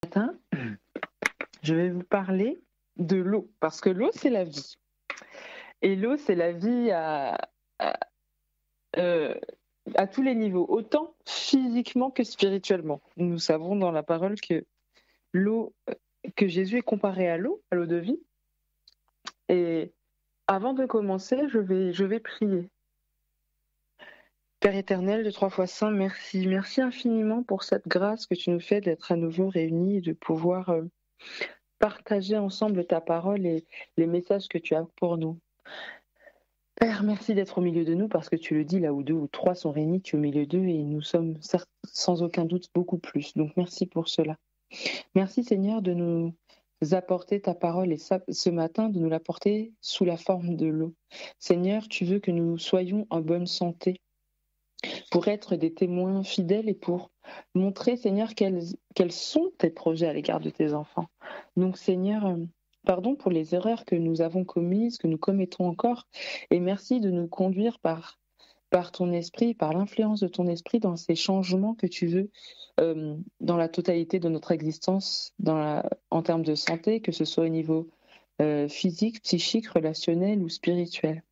Matin, je vais vous parler de l'eau, parce que l'eau, c'est la vie. Et l'eau, c'est la vie à, euh, à tous les niveaux, autant physiquement que spirituellement. Nous savons dans la parole que l'eau, que Jésus est comparé à l'eau de vie. Et avant de commencer, je vais prier. Père éternel de 3 fois saint, merci. Merci infiniment pour cette grâce que tu nous fais d'être à nouveau réunis et de pouvoir partager ensemble ta parole et les messages que tu as pour nous. Père, merci d'être au milieu de nous parce que tu le dis, là où 2 ou 3 sont réunis, tu es au milieu d'eux et nous sommes sans aucun doute beaucoup plus. Donc merci pour cela. Merci Seigneur de nous apporter ta parole et ce matin de nous l'apporter sous la forme de l'eau. Seigneur, tu veux que nous soyons en bonne santé pour être des témoins fidèles et pour montrer, Seigneur, quels sont tes projets à l'égard de tes enfants. Donc, Seigneur, pardon pour les erreurs que nous avons commises, que nous commettons encore, et merci de nous conduire par ton esprit, par l'influence de ton esprit dans ces changements que tu veux dans la totalité de notre existence, en termes de santé, que ce soit au niveau physique, psychique, relationnel ou spirituel.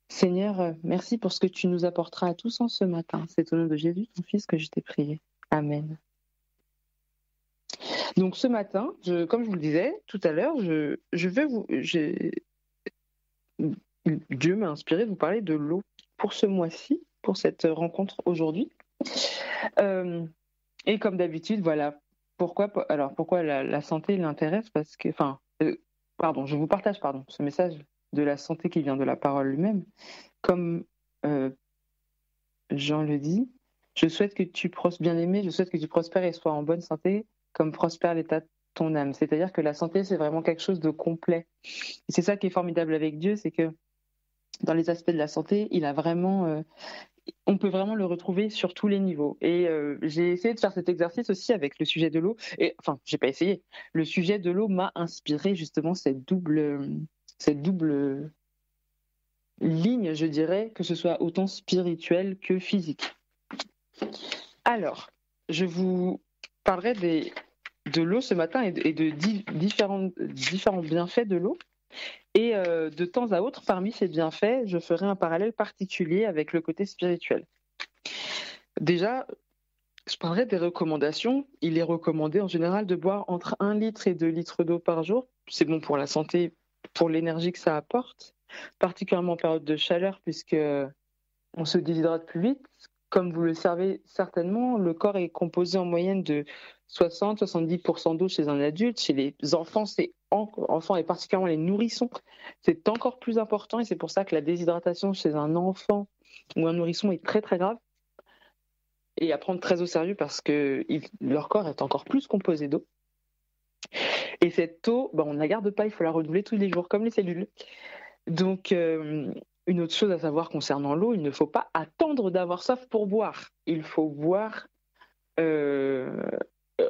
Seigneur, merci pour ce que tu nous apporteras à tous en ce matin. C'est au nom de Jésus, ton Fils, que je t'ai prié. Amen. Donc ce matin, comme je vous le disais tout à l'heure, Dieu m'a inspiré de vous parler de l'eau pour ce mois-ci, pour cette rencontre aujourd'hui. Et comme d'habitude, voilà, pourquoi la santé l'intéresse parce que, je vous partage ce message de la santé qui vient de la parole lui-même. Comme Jean le dit, je souhaite que tu prospères, bien-aimé, je souhaite que tu prospères et sois en bonne santé, comme prospère l'état de ton âme. C'est-à-dire que la santé, c'est vraiment quelque chose de complet. Et c'est ça qui est formidable avec Dieu, c'est que dans les aspects de la santé, il a vraiment, on peut vraiment le retrouver sur tous les niveaux. Et j'ai essayé de faire cet exercice aussi avec le sujet de l'eau. Et enfin, j'ai pas essayé. Le sujet de l'eau m'a inspiré justement cette double ligne, je dirais, que ce soit autant spirituel que physique. Alors, je vous parlerai de l'eau ce matin et de différents bienfaits de l'eau. Et de temps à autre, parmi ces bienfaits, je ferai un parallèle particulier avec le côté spirituel. Déjà, je parlerai des recommandations. Il est recommandé en général de boire entre 1 litre et 2 litres d'eau par jour. C'est bon pour la santé, pour l'énergie que ça apporte, particulièrement en période de chaleur, puisque on se déshydrate plus vite. Comme vous le savez certainement, le corps est composé en moyenne de 60-70% d'eau chez un adulte. Chez les enfants, enfants et particulièrement les nourrissons, c'est encore plus important et c'est pour ça que la déshydratation chez un enfant ou un nourrisson est très très grave et à prendre très au sérieux parce que leur corps est encore plus composé d'eau. Et cette eau, on ne la garde pas, il faut la renouveler tous les jours, comme les cellules. Donc, une autre chose à savoir concernant l'eau, il ne faut pas attendre d'avoir soif pour boire. Il faut boire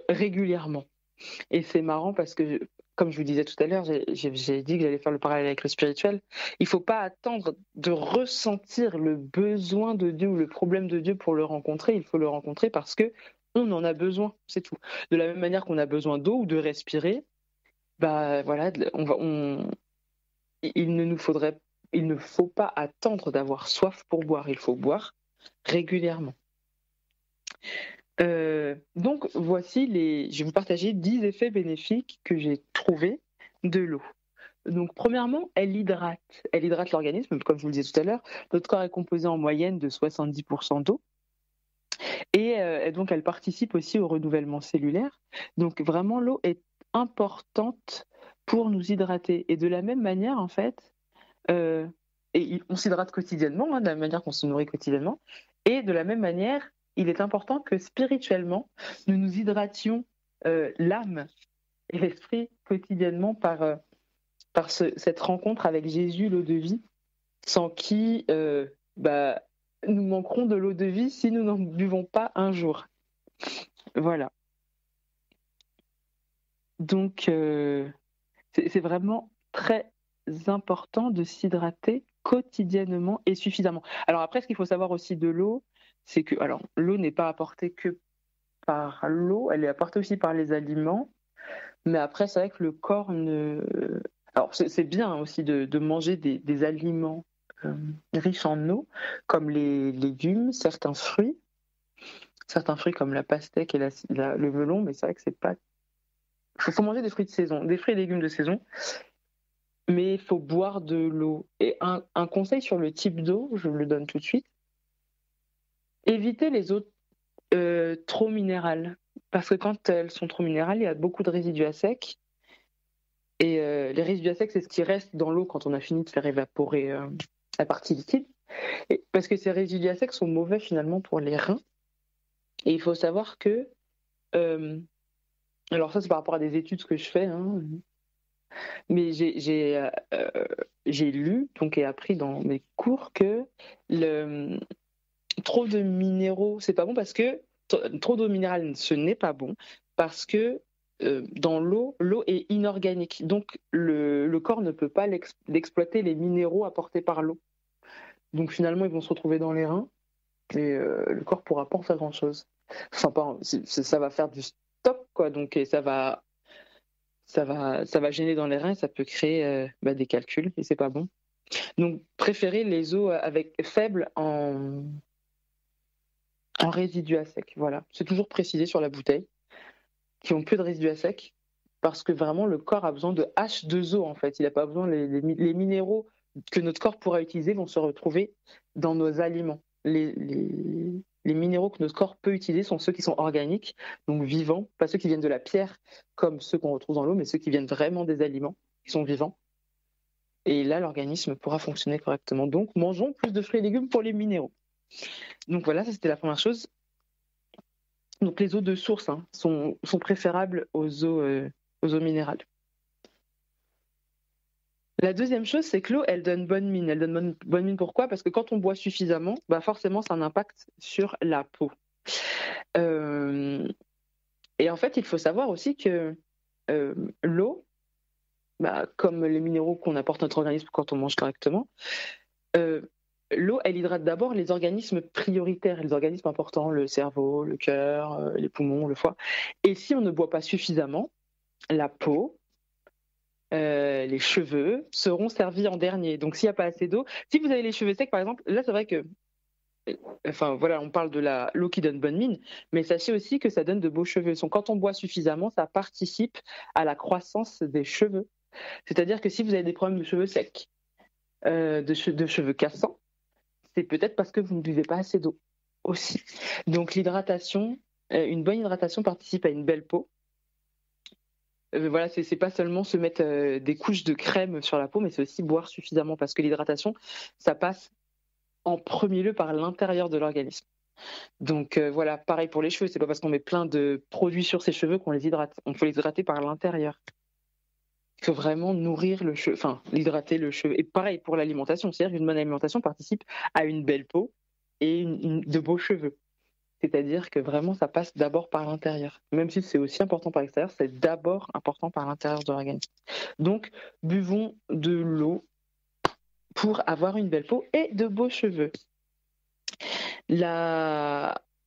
régulièrement. Et c'est marrant parce que, comme je vous disais tout à l'heure, j'ai dit que j'allais faire le parallèle avec le spirituel. Il ne faut pas attendre de ressentir le besoin de Dieu ou le problème de Dieu pour le rencontrer. Il faut le rencontrer parce que on en a besoin, c'est tout. De la même manière qu'on a besoin d'eau ou de respirer, il ne faut pas attendre d'avoir soif pour boire. Il faut boire régulièrement. Donc, je vais vous partager 10 effets bénéfiques que j'ai trouvés de l'eau. Donc, premièrement, elle hydrate l'organisme. Comme je vous le disais tout à l'heure, notre corps est composé en moyenne de 70% d'eau. Et donc, elle participe aussi au renouvellement cellulaire. Donc, vraiment, l'eau est importante pour nous hydrater. Et de la même manière, en fait, et on s'hydrate quotidiennement, de la même manière qu'on se nourrit quotidiennement. Et de la même manière, il est important que spirituellement, nous nous hydrations l'âme et l'esprit quotidiennement par cette rencontre avec Jésus, l'eau de vie, sans qui nous manquerons de l'eau de vie si nous n'en buvons pas un jour. Voilà. Donc, c'est vraiment très important de s'hydrater quotidiennement et suffisamment. Alors après, ce qu'il faut savoir aussi de l'eau, c'est que l'eau n'est pas apportée que par l'eau, elle est apportée aussi par les aliments. Mais après, c'est vrai que le corps ne... Alors, c'est bien aussi de manger des aliments riches en eau, comme les légumes, certains fruits comme la pastèque et le melon, mais c'est vrai que c'est pas... Il faut manger des fruits de saison, des fruits et légumes de saison, mais il faut boire de l'eau. Et un conseil sur le type d'eau, je le donne tout de suite, évitez les eaux trop minérales. Parce que quand elles sont trop minérales, il y a beaucoup de résidus à sec. Et les résidus à sec, c'est ce qui reste dans l'eau quand on a fini de faire évaporer la partie liquide. Et parce que ces résidus à sec sont mauvais finalement pour les reins. Et il faut savoir que... alors ça, c'est par rapport à des études que je fais, hein, mais j'ai lu donc, et appris dans mes cours que trop de minéraux, c'est pas bon parce que trop d'eau minérale, ce n'est pas bon parce que dans l'eau est inorganique. Donc le corps ne peut pas exploiter les minéraux apportés par l'eau. Donc finalement, ils vont se retrouver dans les reins et le corps pourra pas en faire grand-chose. Enfin, ça va faire du stop, quoi. Donc et ça va gêner dans les reins et ça peut créer des calculs et c'est pas bon. Donc préférez les eaux avec faibles en résidus à sec. Voilà, c'est toujours précisé sur la bouteille, qui ont peu de résidus à sec, parce que vraiment le corps a besoin de H2O en fait. Il n'a pas besoin, les minéraux que notre corps pourra utiliser vont se retrouver dans nos aliments. Les minéraux que notre corps peut utiliser sont ceux qui sont organiques, donc vivants, pas ceux qui viennent de la pierre comme ceux qu'on retrouve dans l'eau, mais ceux qui viennent vraiment des aliments, qui sont vivants. Et là, l'organisme pourra fonctionner correctement. Donc, mangeons plus de fruits et légumes pour les minéraux. Donc voilà, ça c'était la première chose. Donc les eaux de source sont préférables aux eaux minérales. La deuxième chose, c'est que l'eau, elle donne bonne mine. Elle donne bonne mine pourquoi ? Parce que quand on boit suffisamment, forcément, ça a un impact sur la peau. Et en fait, il faut savoir aussi que l'eau, comme les minéraux qu'on apporte à notre organisme quand on mange correctement, l'eau, elle hydrate d'abord les organismes prioritaires, les organismes importants, le cerveau, le cœur, les poumons, le foie. Et si on ne boit pas suffisamment, la peau, les cheveux seront servis en dernier. Donc s'il n'y a pas assez d'eau, si vous avez les cheveux secs par exemple, là c'est vrai que, on parle de l'eau qui donne bonne mine, mais sachez aussi que ça donne de beaux cheveux. Donc quand on boit suffisamment, ça participe à la croissance des cheveux. C'est-à-dire que si vous avez des problèmes de cheveux secs, de cheveux cassants, c'est peut-être parce que vous ne buvez pas assez d'eau aussi. Donc l'hydratation, une bonne hydratation participe à une belle peau. Voilà, c'est pas seulement se mettre des couches de crème sur la peau, mais c'est aussi boire suffisamment parce que l'hydratation, ça passe en premier lieu par l'intérieur de l'organisme. Donc voilà, pareil pour les cheveux, c'est pas parce qu'on met plein de produits sur ses cheveux qu'on les hydrate. On faut les hydrater par l'intérieur. Il faut vraiment nourrir le cheveu, l'hydrater le cheveu. Et pareil pour l'alimentation, c'est-à-dire qu'une bonne alimentation participe à une belle peau et de beaux cheveux. C'est-à-dire que vraiment, ça passe d'abord par l'intérieur. Même si c'est aussi important par l'extérieur, c'est d'abord important par l'intérieur de l'organisme. Donc, buvons de l'eau pour avoir une belle peau et de beaux cheveux.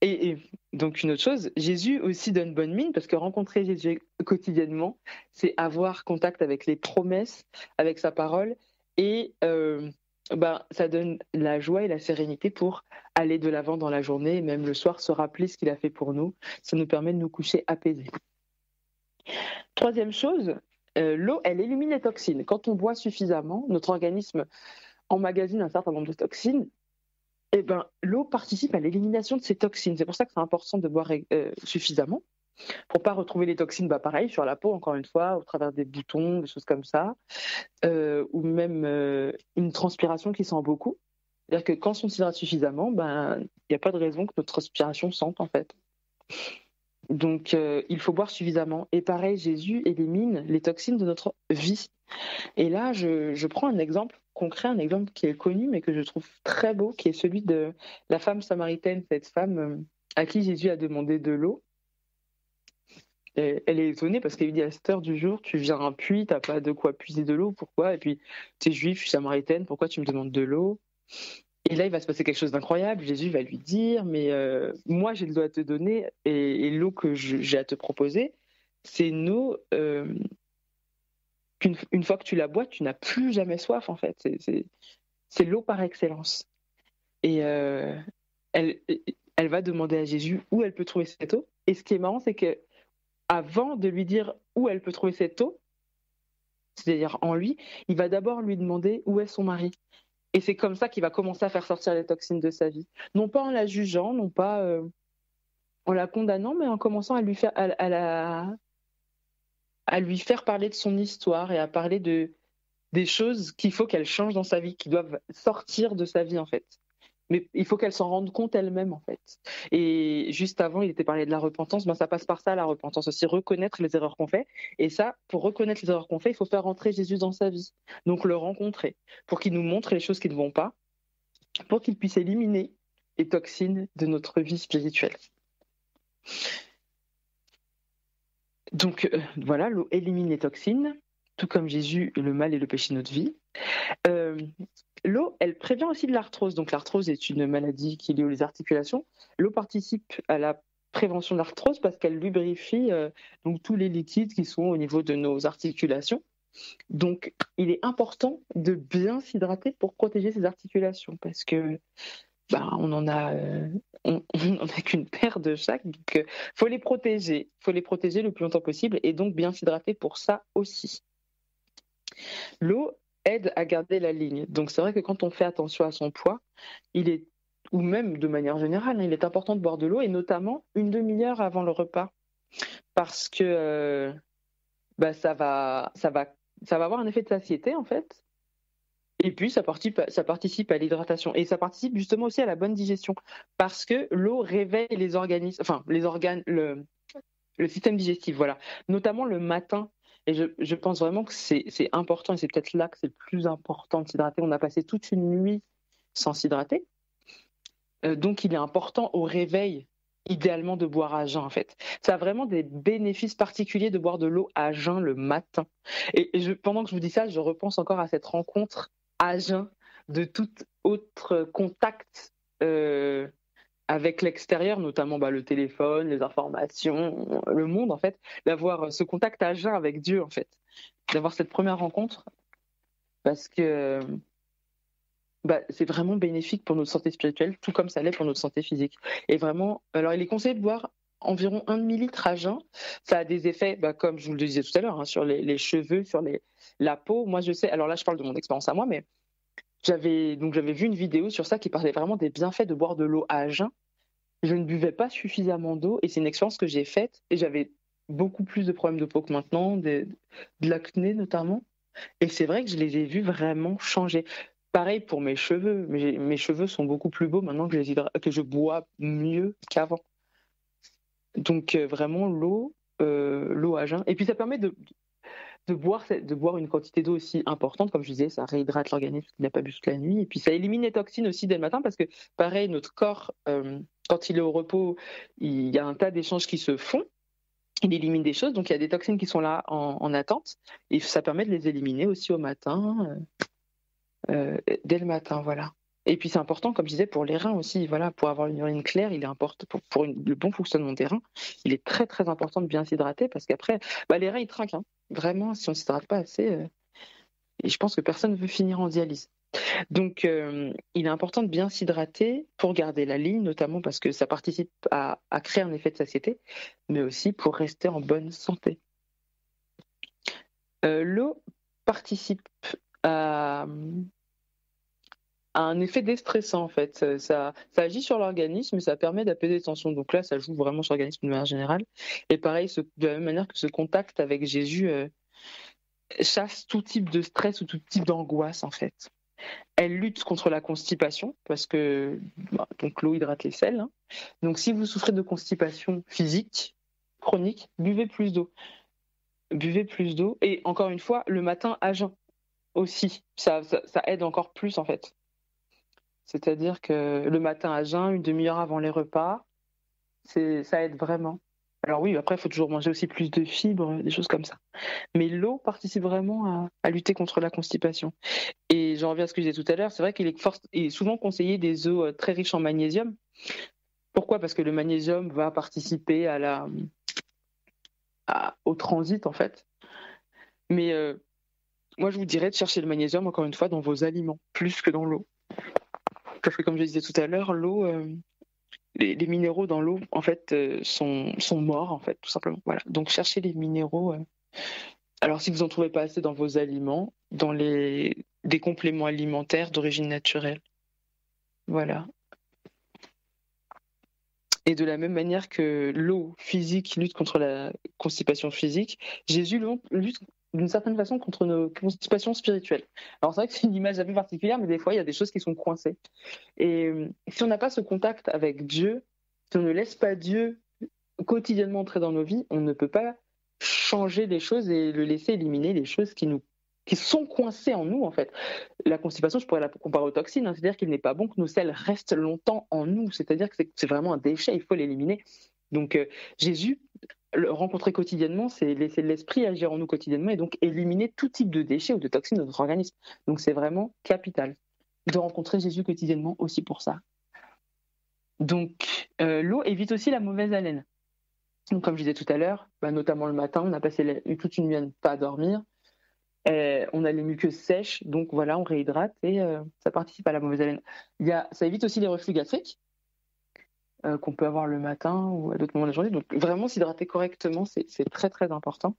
Et donc, une autre chose, Jésus aussi donne bonne mine parce que rencontrer Jésus quotidiennement, c'est avoir contact avec les promesses, avec sa parole et ça donne la joie et la sérénité pour aller de l'avant dans la journée et même le soir se rappeler ce qu'il a fait pour nous. Ça nous permet de nous coucher apaisés. Troisième chose, l'eau, elle élimine les toxines. Quand on boit suffisamment, notre organisme emmagasine un certain nombre de toxines. L'eau participe à l'élimination de ces toxines. C'est pour ça que c'est important de boire suffisamment pour pas retrouver les toxines, pareil, sur la peau, encore une fois, au travers des boutons, des choses comme ça, ou même une transpiration qui sent beaucoup. C'est-à-dire que quand on s'hydrate suffisamment, il n'y a pas de raison que notre transpiration sente, en fait. Donc, il faut boire suffisamment. Et pareil, Jésus élimine les toxines de notre vie. Et là, je prends un exemple concret, un exemple qui est connu, mais que je trouve très beau, qui est celui de la femme samaritaine, cette femme à qui Jésus a demandé de l'eau. Et elle est étonnée parce qu'elle lui dit à cette heure du jour, tu viens à un puits, t'as pas de quoi puiser de l'eau, pourquoi ? Et puis, tu es juif, je suis samaritaine, pourquoi tu me demandes de l'eau ? Et là, il va se passer quelque chose d'incroyable. Jésus va lui dire, mais moi, j'ai de l'eau à te donner et l'eau que j'ai à te proposer, c'est une eau qu'une fois que tu la bois, tu n'as plus jamais soif, en fait. C'est l'eau par excellence. Et elle, elle va demander à Jésus où elle peut trouver cette eau. Et ce qui est marrant, c'est que avant de lui dire où elle peut trouver cette eau, c'est-à-dire en lui, il va d'abord lui demander où est son mari. Et c'est comme ça qu'il va commencer à faire sortir les toxines de sa vie. Non pas en la jugeant, non pas en la condamnant, mais en commençant à lui faire parler de son histoire et à parler des choses qu'il faut qu'elle change dans sa vie, qui doivent sortir de sa vie en fait. Mais il faut qu'elle s'en rende compte elle-même en fait. Et juste avant, il était parlé de la repentance. Ben, ça passe par ça, la repentance aussi, reconnaître les erreurs qu'on fait. Et ça, pour reconnaître les erreurs qu'on fait, il faut faire rentrer Jésus dans sa vie. Donc le rencontrer, pour qu'il nous montre les choses qui ne vont pas, pour qu'il puisse éliminer les toxines de notre vie spirituelle. Donc voilà, l'eau élimine les toxines, tout comme Jésus, le mal et le péché de notre vie. L'eau, elle prévient aussi de l'arthrose. Donc l'arthrose est une maladie qui est liée aux articulations. L'eau participe à la prévention de l'arthrose parce qu'elle lubrifie donc tous les liquides qui sont au niveau de nos articulations. Donc il est important de bien s'hydrater pour protéger ces articulations parce que on en a qu'une paire de chaque, donc faut les protéger le plus longtemps possible et donc bien s'hydrater pour ça aussi. L'eau aide à garder la ligne, donc c'est vrai que quand on fait attention à son poids, ou même de manière générale, il est important de boire de l'eau et notamment une demi-heure avant le repas parce que ça va avoir un effet de satiété en fait. Et puis, ça participe à l'hydratation. Et ça participe justement aussi à la bonne digestion. Parce que l'eau réveille les organismes, enfin, les organes, le système digestif, voilà. Notamment le matin. Et je pense vraiment que c'est important, et c'est peut-être là que c'est le plus important de s'hydrater. On a passé toute une nuit sans s'hydrater. Donc, il est important au réveil, idéalement, de boire à jeun, en fait. Ça a vraiment des bénéfices particuliers de boire de l'eau à jeun le matin. Et pendant que je vous dis ça, je repense encore à cette rencontre à jeun de tout autre contact avec l'extérieur, notamment le téléphone, les informations, le monde, en fait, d'avoir ce contact à jeun avec Dieu, en fait, d'avoir cette première rencontre, parce que c'est vraiment bénéfique pour notre santé spirituelle, tout comme ça l'est pour notre santé physique. Et vraiment, alors il est conseillé de boire environ 1 demi-litre à jeun. Ça a des effets, comme je vous le disais tout à l'heure, sur les cheveux, sur la peau. Moi, je sais, alors là, je parle de mon expérience à moi, mais j'avais vu une vidéo sur ça qui parlait vraiment des bienfaits de boire de l'eau à jeun. Je ne buvais pas suffisamment d'eau et c'est une expérience que j'ai faite et j'avais beaucoup plus de problèmes de peau que maintenant, de l'acné notamment. Et c'est vrai que je les ai vus vraiment changer. Pareil pour mes cheveux. Mes cheveux sont beaucoup plus beaux maintenant que je bois mieux qu'avant. Donc vraiment l'eau à jeun. Et puis ça permet de boire une quantité d'eau aussi importante, comme je disais, ça réhydrate l'organisme qui n'a pas bu toute la nuit. Et puis ça élimine les toxines aussi dès le matin parce que pareil, notre corps, quand il est au repos, il y a un tas d'échanges qui se font. Il élimine des choses, donc il y a des toxines qui sont là en attente et ça permet de les éliminer aussi au matin. Dès le matin, voilà. Et puis c'est important, comme je disais, pour les reins aussi, voilà, pour avoir une urine claire, il est important pour le bon fonctionnement des reins, il est très très important de bien s'hydrater parce qu'après, les reins ils trinquent, hein. Vraiment, si on ne s'hydrate pas assez, et je pense que personne ne veut finir en dialyse. Donc il est important de bien s'hydrater pour garder la ligne, notamment parce que ça participe à créer un effet de satiété, mais aussi pour rester en bonne santé. L'eau participe à un effet déstressant en fait. Ça agit sur l'organisme et ça permet d'apaiser les tensions. Donc là, ça joue vraiment sur l'organisme de manière générale. Et pareil, de la même manière que ce contact avec Jésus chasse tout type de stress ou tout type d'angoisse en fait. Elle lutte contre la constipation parce que donc l'eau hydrate les selles. Hein. Donc si vous souffrez de constipation physique, chronique, buvez plus d'eau. Buvez plus d'eau. Et encore une fois, le matin à jeun aussi. Ça aide encore plus en fait. C'est-à-dire que le matin à jeun, une demi-heure avant les repas, ça aide vraiment. Alors oui, après, il faut toujours manger aussi plus de fibres, des choses comme ça. Mais l'eau participe vraiment à lutter contre la constipation. Et j'en reviens à ce que je disais tout à l'heure, c'est vrai il est souvent conseillé des eaux très riches en magnésium. Pourquoi? Parce que le magnésium va participer au transit, en fait. Mais moi, je vous dirais de chercher le magnésium, encore une fois, dans vos aliments, plus que dans l'eau. Parce que comme je disais tout à l'heure, l'eau, les minéraux dans l'eau, en fait, sont morts, en fait, tout simplement. Voilà. Donc, cherchez les minéraux. Alors, si vous n'en trouvez pas assez dans vos aliments, dans des compléments alimentaires d'origine naturelle. Voilà. Et de la même manière que l'eau physique lutte contre la constipation physique, Jésus lutte d'une certaine façon contre nos constipations spirituelles. Alors c'est vrai que c'est une image un peu particulière, mais des fois il y a des choses qui sont coincées. Et si on n'a pas ce contact avec Dieu, si on ne laisse pas Dieu quotidiennement entrer dans nos vies, on ne peut pas changer les choses et le laisser éliminer les choses qui sont coincées en nous, en fait. La constipation, je pourrais la comparer aux toxines, hein, c'est-à-dire qu'il n'est pas bon que nos selles restent longtemps en nous, c'est-à-dire que c'est vraiment un déchet, il faut l'éliminer. Donc Jésus, le rencontrer quotidiennement, c'est laisser l'esprit agir en nous quotidiennement et donc éliminer tout type de déchets ou de toxines de notre organisme. Donc c'est vraiment capital de rencontrer Jésus quotidiennement aussi pour ça. Donc l'eau évite aussi la mauvaise haleine. Donc, comme je disais tout à l'heure, notamment le matin, on a passé toute une nuit à ne pas dormir. On a les muqueuses sèches, donc voilà, on réhydrate et ça participe à la mauvaise haleine. Ça évite aussi les reflux gastriques qu'on peut avoir le matin ou à d'autres moments de la journée. Donc vraiment s'hydrater correctement, c'est très très important.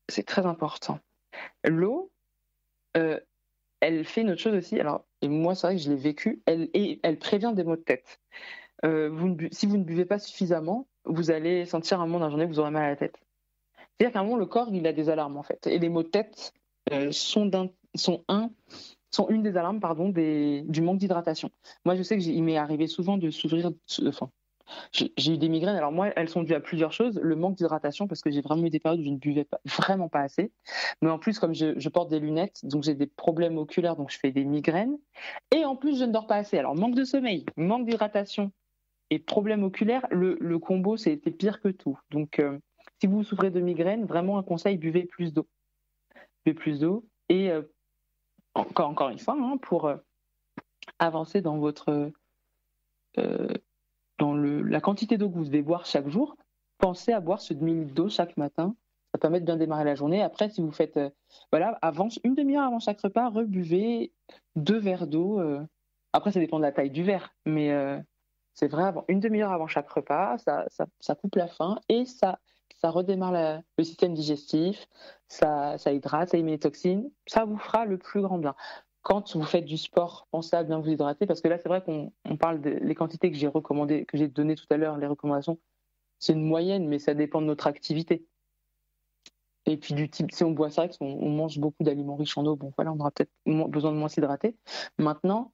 C'est très important. L'eau, elle fait une autre chose aussi. Alors, et moi, c'est vrai que je l'ai vécu. Elle prévient des maux de tête. Si vous ne buvez pas suffisamment, vous allez sentir un moment dans la journée que vous aurez mal à la tête. C'est-à-dire qu'à un moment, le corps, il a des alarmes, en fait. Et les maux de tête sont une des alarmes du manque d'hydratation. Moi, je sais qu'il m'est arrivé souvent de s'ouvrir. Enfin, j'ai eu des migraines. Alors moi, elles sont dues à plusieurs choses. Le manque d'hydratation, parce que j'ai vraiment eu des périodes où je ne buvais vraiment pas assez. Mais en plus, comme je porte des lunettes, donc j'ai des problèmes oculaires, donc je fais des migraines. Et en plus, je ne dors pas assez. Alors, manque de sommeil, manque d'hydratation et problème oculaire, le combo, c'était pire que tout. Donc, si vous souffrez de migraine, vraiment un conseil, buvez plus d'eau. Buvez plus d'eau. Et encore une fois, hein, pour avancer dans la quantité d'eau que vous devez boire chaque jour, pensez à boire ce demi-litre d'eau chaque matin. Ça permet de bien démarrer la journée. Après, si vous faites, une demi-heure avant chaque repas, rebuvez 2 verres d'eau. Après, ça dépend de la taille du verre, mais c'est vrai, une demi-heure avant chaque repas, ça coupe la faim et ça redémarre le système digestif, ça hydrate, ça élimine les toxines, ça vous fera le plus grand bien. Quand vous faites du sport, pensez à bien vous hydrater, parce que là, c'est vrai qu'on parle des quantités que j'ai recommandées, que j'ai données tout à l'heure, les recommandations, c'est une moyenne, mais ça dépend de notre activité. Et puis du type, si on boit, c'est vrai qu'on mange beaucoup d'aliments riches en eau, bon voilà, on aura peut-être besoin de moins s'hydrater. Maintenant,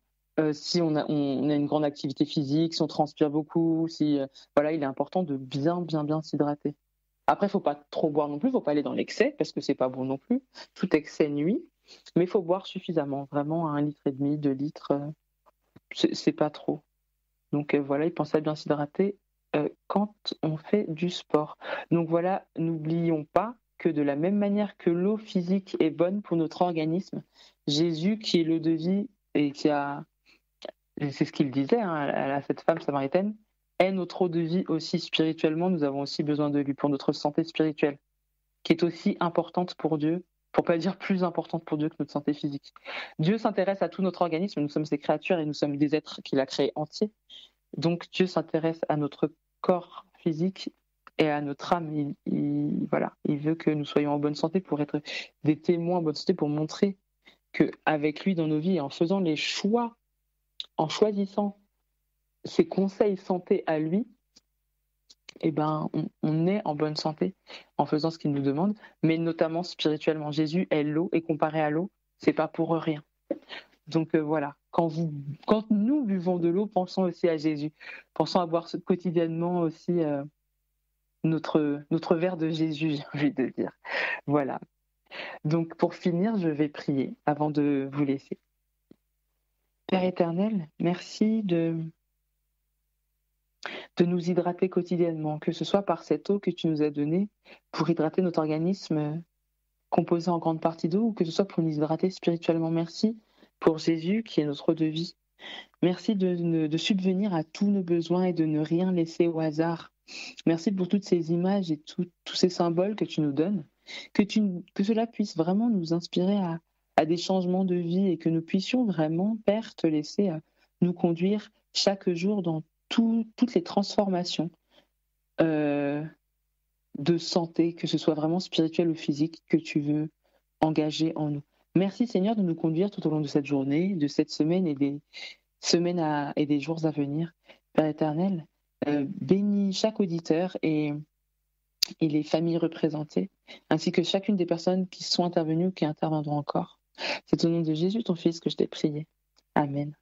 si on a une grande activité physique, si on transpire beaucoup, il est important de bien s'hydrater. Après, il ne faut pas trop boire non plus, il ne faut pas aller dans l'excès, parce que c'est pas bon non plus. Tout excès nuit, mais il faut boire suffisamment, vraiment à 1,5 litre, 2 litres, c'est pas trop. Donc voilà, il pense à bien s'hydrater quand on fait du sport. Donc voilà, n'oublions pas que de la même manière que l'eau physique est bonne pour notre organisme, Jésus, qui est l'eau de vie et c'est ce qu'il disait à cette femme samaritaine, est notre eau de vie aussi spirituellement. Nous avons aussi besoin de lui pour notre santé spirituelle, qui est aussi importante pour Dieu, pour pas dire plus importante pour Dieu que notre santé physique. Dieu s'intéresse à tout notre organisme, nous sommes ses créatures et nous sommes des êtres qu'il a créés entiers. Donc Dieu s'intéresse à notre corps physique et à notre âme. Il veut que nous soyons en bonne santé pour être des témoins en bonne santé, pour montrer qu'avec lui dans nos vies et en faisant les choix, en choisissant ses conseils santé à lui, on est en bonne santé en faisant ce qu'il nous demande, mais notamment spirituellement. Jésus est l'eau et comparé à l'eau, c'est pas pour rien. Donc voilà, quand nous buvons de l'eau, pensons aussi à Jésus. Pensons à boire quotidiennement aussi notre verre de Jésus, j'ai envie de dire. Voilà. Donc pour finir, je vais prier avant de vous laisser. Père éternel, merci de de nous hydrater quotidiennement, que ce soit par cette eau que tu nous as donnée pour hydrater notre organisme composé en grande partie d'eau, ou que ce soit pour nous hydrater spirituellement. Merci pour Jésus qui est notre eau de vie. Merci de subvenir à tous nos besoins et de ne rien laisser au hasard. Merci pour toutes ces images et tous ces symboles que tu nous donnes, que cela puisse vraiment nous inspirer à des changements de vie et que nous puissions vraiment, Père, te laisser nous conduire chaque jour dans toutes les transformations de santé, que ce soit vraiment spirituel ou physique, que tu veux engager en nous. Merci Seigneur de nous conduire tout au long de cette journée, de cette semaine et des semaines et des jours à venir. Père éternel, bénis chaque auditeur et les familles représentées, ainsi que chacune des personnes qui sont intervenues ou qui interviendront encore. C'est au nom de Jésus, ton Fils, que je t'ai prié. Amen.